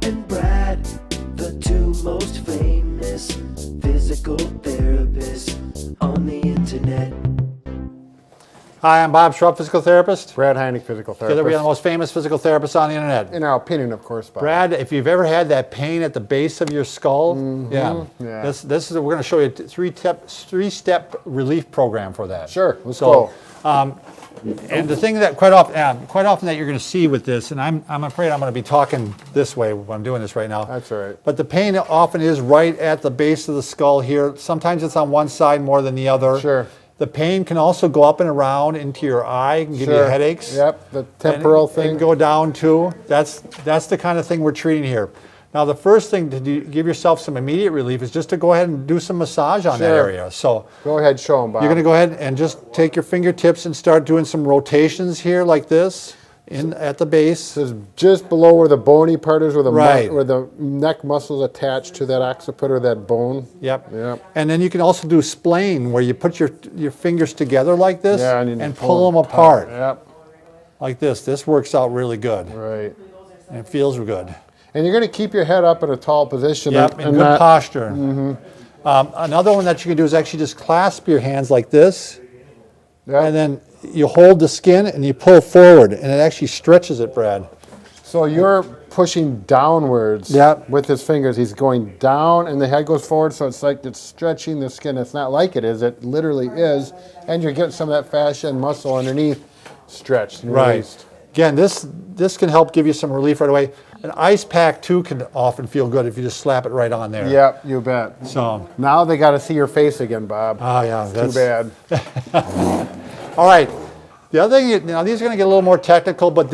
and Brad, the two most famous physical therapists on the internet. Hi, I'm Bob Schrupp, physical therapist. Brad Heineck, physical therapist. Together we are the most famous physical therapists on the internet. In our opinion, of course, Bob. Brad, if you've ever had that pain at the base of your skull, Yeah. this is we're going to show you a three-step relief program for that. Sure, let's go. And the thing that quite often that you're going to see with this, and I'm afraid I'm going to be talking this way when I'm doing this right now. That's all right. But the pain often is right at the base of the skull here. Sometimes it's on one side more than the other. Sure. The pain can also go up and around into your eye and give you headaches. Yep, the temporal and thing. It can go down too. That's the kind of thing we're treating here. Now, the first thing to give yourself some immediate relief is just to go ahead and do some massage on that area. So go ahead, show them, Bob. you're going to go ahead and just take your fingertips and start doing some rotations here like this at the base. This is just below where the bony part is, where the Right. where the neck muscles attached to that occiput or that bone. Yep. Yep. And then you can also do splaying, where you put your fingers together like this Yeah, and and pull them apart Yep. like this. This works out really good. Right. And it feels good. And you're going to keep your head up in a tall position. Yep, in and good not- posture. Another one that you can do is actually just clasp your hands like this, Yep. and then you hold the skin and you pull forward, and it actually stretches it, Brad. So you're pushing downwards Yep. with his fingers. He's going down, and the head goes forward, so it's like it's stretching the skin. It's not like it is. It literally is. And you're getting some of that fascia and muscle underneath stretched and released. Again, this can help give you some relief right away. An ice pack, too, can often feel good if you just slap it right on there. Yep, you bet. So, Now they got to see your face again, Bob. yeah, Too bad. All right. The other thing, now these are going to get a little more technical, but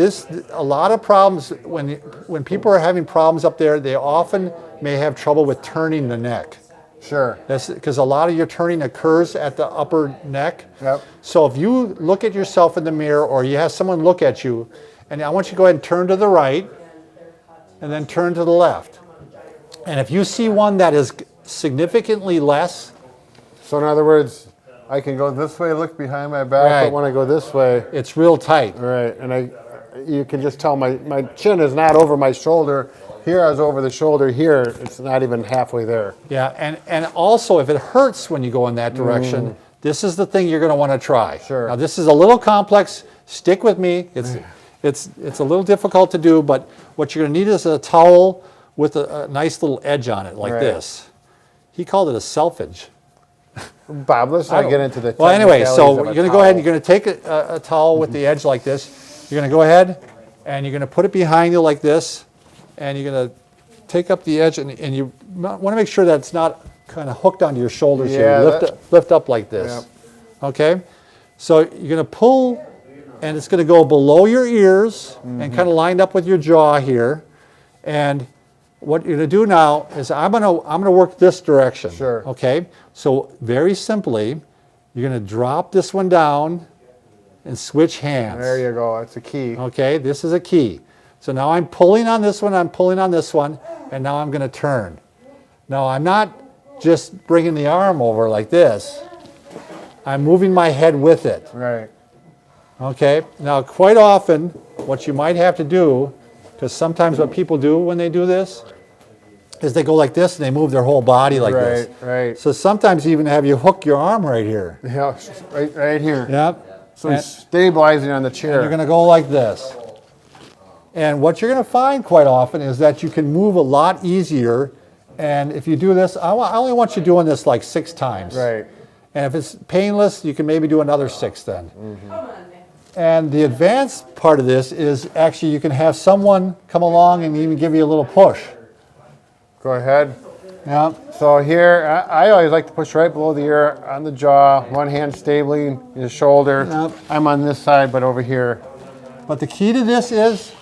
a lot of problems, when people are having problems up there, they often may have trouble with turning the neck. Sure. That's because a lot of your turning occurs at the upper neck. Yep. So if you look at yourself in the mirror, or you have someone look at you, and I want you to go ahead and turn to the right, and then turn to the left. And if you see one that is significantly less, So in other words, I can go this way, look behind my back, Right. but when I go this way, it's real tight. right, and you can just tell my chin is not over my shoulder. Here I was over the shoulder. Here it's not even halfway there. Yeah, and also if it hurts when you go in that direction, this is the thing you're going to want to try. Sure. Now this is a little complex. Stick with me. It's a little difficult to do, but what you're going to need is a towel with a nice little edge on it like Right. this. He called it a selfage. Bob, let's not get into the Well, anyway, technicalities so of you're a going to go ahead and towel. you're going to take a towel with the edge like this. You're going to go ahead and you're going to put it behind you like this, and you're going to take up the edge, and you want to make sure that it's not kind of hooked onto your shoulders Yeah, here. Lift up like this. Yep. Okay? So you're going to pull, and it's going to go below your ears and kind of lined up with your jaw here. And what you're going to do now is I'm going to work this direction. Sure. Okay? So very simply, you're going to drop this one down and switch hands. There you go. That's a key. Okay? This is a key. So now I'm pulling on this one, I'm pulling on this one, and now I'm going to turn. Now I'm not just bringing the arm over like this. I'm moving my head with it. Right. Okay? Now quite often, what you might have to do, because sometimes what people do when they do this, is they go like this and they move their whole body like this. Right. So sometimes even have you hook your arm right here. Yeah, right here. Yep. So he's stabilizing on the chair. You're going to go like this. And what you're going to find quite often is that you can move a lot easier. And if you do this, I only want you doing this like 6 times. Right. And if it's painless, you can maybe do another 6 then. And the advanced part of this is actually you can have someone come along and even give you a little push. Go ahead. Yeah. So here, I always like to push right below the ear on the jaw, one hand stabling the shoulder. Yep. I'm on this side, but over here. But the key to this is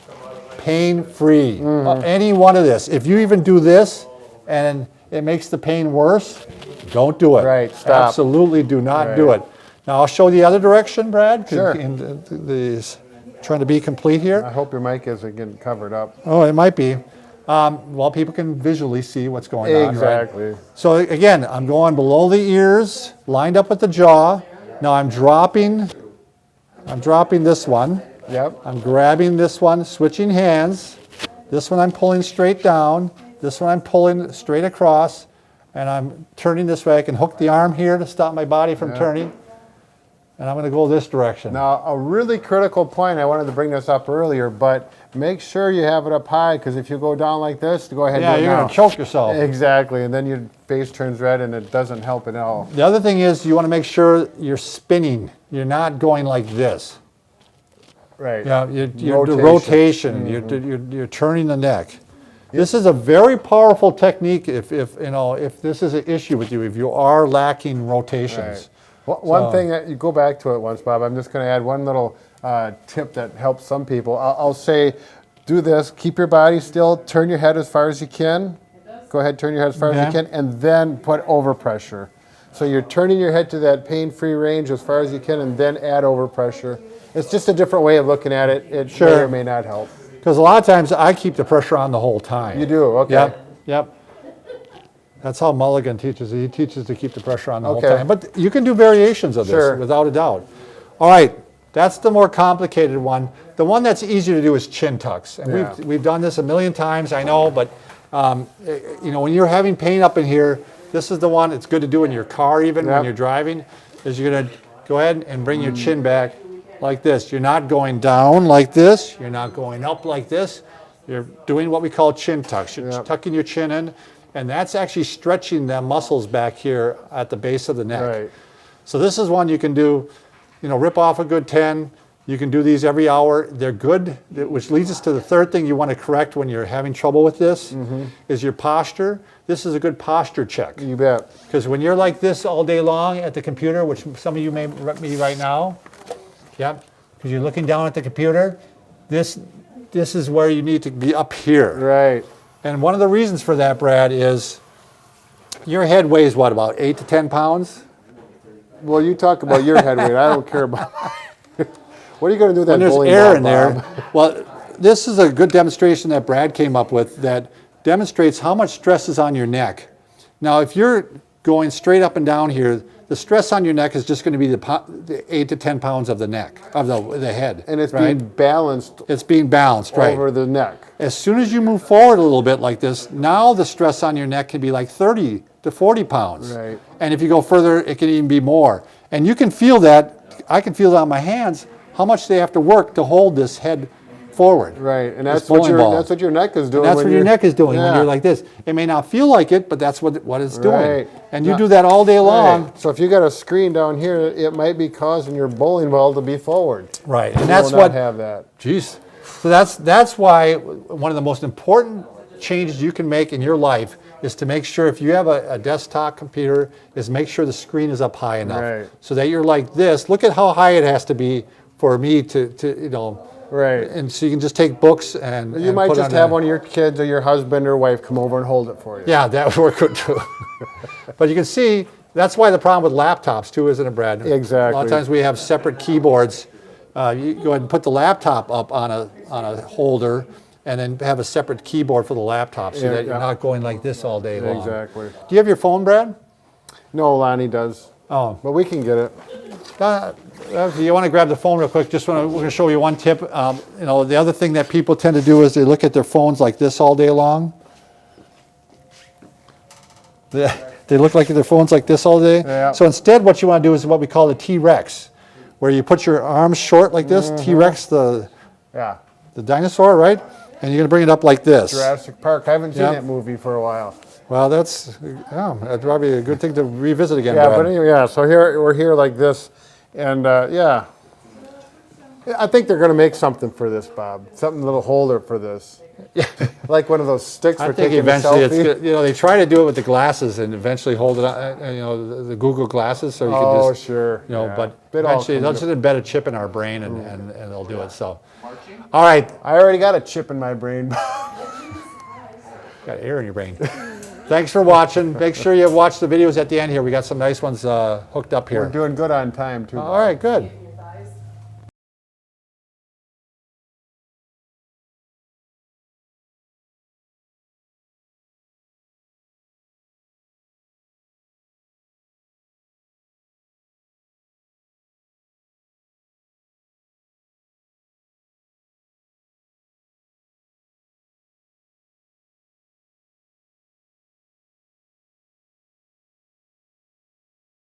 pain-free. Any one of this. If you even do this and it makes the pain worse, don't do it. Right, stop. Absolutely do not do Right. it. Now I'll show the other direction, Brad. Sure. Trying to be complete here. I hope your mic isn't getting covered up. Oh, it might be. Well, people can visually see what's going on. Right? Exactly. So again, I'm going below the ears, lined up with the jaw. Now I'm dropping this one. Yep. I'm grabbing this one, switching hands, This one I'm pulling straight down. This one I'm pulling straight across. And I'm turning this way. I can hook the arm here to stop my body from turning. And I'm going to go this direction. Now, a really critical point, I wanted to bring this up earlier, but make sure you have it up high, because if you go down like this, go ahead and do it you're now. going to choke yourself. Exactly, and then your face turns red and it doesn't help at all. The other thing is you want to make sure you're spinning. You're not going like this. Right. Yeah, the rotation. You're turning the neck. This is a very powerful technique if this is an issue with you, if you are lacking rotations. Right. One thing, that you go back to it once, Bob, I'm just going to add one little tip that helps some people. I'll say, do this, keep your body still, turn your head as far as you can. Go ahead, turn your head as far as you can, and then put overpressure. So you're turning your head to that pain-free range as far as you can, and then add overpressure. It's just a different way of looking at it. It may or may not help. Because a lot of times I keep the pressure on the whole time. You do, okay. Yep. That's how Mulligan teaches. He teaches to keep the pressure on the whole time. But you can do variations of this, without a doubt. All right, that's the more complicated one. The one that's easier to do is chin tucks. And we've done this a million times, I know, but when you're having pain up in here, this is the one it's good to do in your car even when you're driving, is you're going to go ahead and bring your chin back like this. You're not going down like this. You're not going up like this. You're doing what we call chin tucks. You're tucking your chin in, and that's actually stretching the muscles back here at the base of the neck. Right. So this is one you can do, rip off a good 10. You can do these every hour. They're good, which leads us to the third thing you want to correct when you're having trouble with this, is your posture. This is a good posture check. You bet. Because when you're like this all day long at the computer, which some of you may be right now, because you're looking down at the computer, this is where you need to be up here. Right. And one of the reasons for that, Brad, is your head weighs what, about 8 to 10 pounds? Well, you talk about your head weight. I don't care about. What are you going to do with that When there's bowling air ball, in there. Bob? Well, this is a good demonstration that Brad came up with that demonstrates how much stress is on your neck. Now, if you're going straight up and down here, the stress on your neck is just going to be the 8 to 10 pounds of the neck, of the head. And it's being balanced. It's being balanced, over the neck. As soon as you move forward a little bit like this, now the stress on your neck can be like 30 to 40 pounds. Right. And if you go further, it can even be more. And you can feel that, I can feel that on my hands, how much they have to work to hold this head forward. Right, and that's what your neck is doing. And that's what your neck is doing when you're like this. It may not feel like it, but that's what it's doing. Right. And you do that all day long. Right. So if you got a screen down here, it might be causing your bowling ball to be forward. Right, and You that's will what. not have that. Jeez. So that's why one of the most important changes you can make in your life is to make sure, if you have a desktop computer, is make sure the screen is up high enough. Right. So that you're like this. Look at how high it has to be for me to Right. And so you can just take books and You might put just on have one of your kids or your husband or wife come over and hold it for you. Yeah, that would work good too. But you can see, that's why the problem with laptops too, isn't it, Brad? Exactly. A lot of times we have separate keyboards. You go ahead and put the laptop up on a holder, and then have a separate keyboard for the laptop, so that you're not going like this all day long. Exactly. Do you have your phone, Brad? No, Lonnie does. Oh. But we can get it. If you want to grab the phone real quick, we're going to show you one tip. The other thing that people tend to do is they look at their phones like this all day long. They look like their phones like this all day. Yeah. So instead, what you want to do is what we call the T-Rex, where you put your arms short like this. T-Rex, the dinosaur, right? And you're going to bring it up like this. Jurassic Park. I haven't seen that movie for a while. Well, that's probably a good thing to revisit again. Yeah, Brad. but anyway, so here we're here like this, and I think they're going to make something for this, Bob. Something, a little holder for this. Like one of those sticks for taking a selfie. I think eventually it's good. They try to do it with the glasses and eventually hold it on, the Google glasses, so you can just. Sure. But eventually they'll just embed a chip in our brain and they'll do it. So, all right. I already got a chip in my brain. Got air in your brain. Thanks for watching. Make sure you watch the videos at the end here. We got some nice ones hooked up here. We're doing good on time too. All right, good.